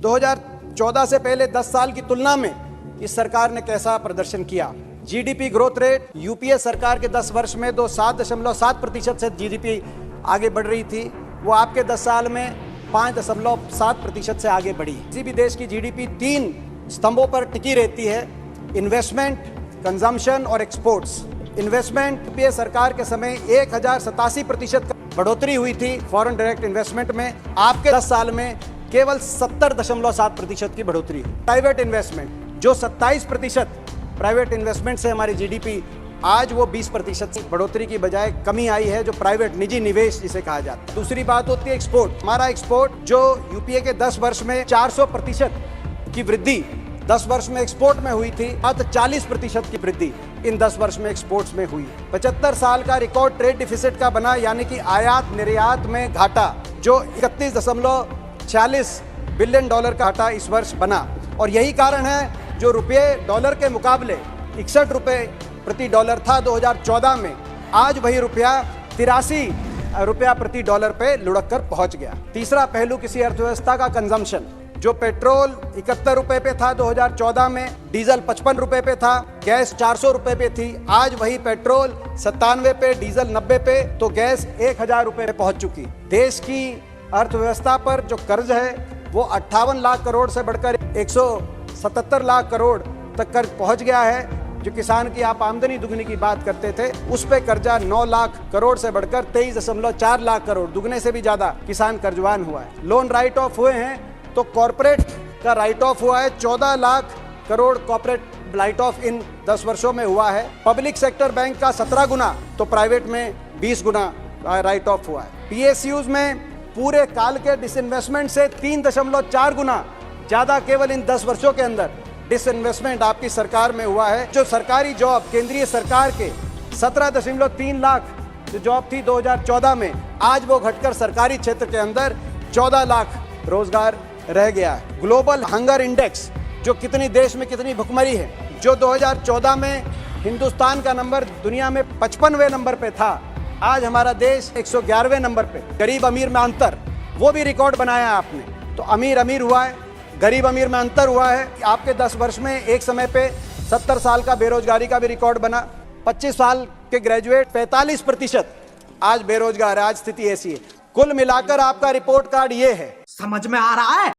2014 से पहले 10 साल की तुलना में इस सरकार ने कैसा प्रदर्शन किया। जीडीपी ग्रोथ रेट यूपीए सरकार के 10 वर्ष में 7.7% से जीडीपी आगे बढ़ रही थी, वो आपके 10 साल में 5.7% से आगे बढ़ी। किसी भी देश की जीडीपी 3 स्तंभों पर टिकी रहती है: इन्वेस्टमेंट, कंजम्पशन और एक्सपोर्ट्स। इन्वेस्टमेंट यूपीए सरकार के समय 1087% बढ़ोतरी हुई थी फॉरेन डायरेक्ट इन्वेस्टमेंट में, आपके 10 साल में केवल 70.7% की बढ़ोतरी हुई। प्राइवेट इन्वेस्टमेंट जो 27% प्राइवेट इन्वेस्टमेंट से हमारी जीडीपी, आज वो 20% बढ़ोतरी की बजाय कमी आई है, जो प्राइवेट निजी निवेश जिसे कहा जाता है। दूसरी बात होती है एक्सपोर्ट। हमारा एक्सपोर्ट जो यूपीए के 10 वर्ष में 400% की वृद्धि 10 वर्ष में एक्सपोर्ट में हुई थी, मात्र 40% की वृद्धि इन 10 वर्ष में एक्सपोर्ट्स में हुई। 75 साल का रिकॉर्ड ट्रेड डिफिसिट का बना, यानी कि आयात निर्यात में घाटा जो 31.46 बिलियन डॉलर का घाटा इस वर्ष बना। और यही कारण है जो रुपये डॉलर के मुकाबले 61 रुपये प्रति डॉलर था 2014 में, आज वही रुपया 83 रुपया प्रति डॉलर पे लुढ़क कर पहुंच गया। तीसरा पहलू किसी अर्थव्यवस्था का कंजम्पशन, जो पेट्रोल 71 रुपए पे था 2014 में, डीजल 55 रुपए पे था, गैस 400 रुपए पे थी, आज वही पेट्रोल 97 पे, डीजल 90 पे, तो गैस 1000 रुपए पे पहुंच चुकी। देश की अर्थव्यवस्था पर जो कर्ज है वो 58 लाख करोड़ से बढ़कर 177 लाख करोड़ तक कर्ज पहुंच गया है। जो किसान की आप आमदनी दुगनी की बात करते थे, उस पे कर्जा 9 लाख करोड़ से बढ़कर 23.4 लाख करोड़, दुगने से भी ज्यादा किसान कर्जवान हुआ है। लोन राइट ऑफ हुए हैं तो कॉर्पोरेट का राइट ऑफ हुआ है 14 lakh crore corporate write off in 10 वर्षों में हुआ है। पब्लिक सेक्टर बैंक का 17 गुना तो प्राइवेट में 20 गुना राइट ऑफ हुआ है। पीएसयूज में पूरे काल के डिसइन्वेस्टमेंट से 3.4 गुना ज्यादा केवल इन 10 वर्षों के अंदर डिसइन्वेस्टमेंट आपकी सरकार में हुआ है। जो सरकारी जॉब केंद्रीय सरकार के 17.3 लाख जो जॉब थी 2014 में, आज वो घटकर सरकारी क्षेत्र के अंदर 14 लाख रोजगार रह गया है। ग्लोबल हंगर इंडेक्स जो कितनी देश में कितनी भुखमरी है, जो 2014 में हिंदुस्तान का नंबर दुनिया में 55वें नंबर पे था, आज हमारा देश 111वें नंबर पे। गरीब अमीर में अंतर, वो भी रिकॉर्ड बनाया आपने। तो अमीर अमीर हुआ है, गरीब अमीर में अंतर हुआ है। आपके 10 वर्ष में एक समय पे 70 साल का बेरोजगारी का भी रिकॉर्ड बना। 25 साल के ग्रेजुएट 45% आज बेरोजगार है। आज स्थिति ऐसी है। कुल मिलाकर आपका रिपोर्ट कार्ड ये है। समझ में आ रहा है?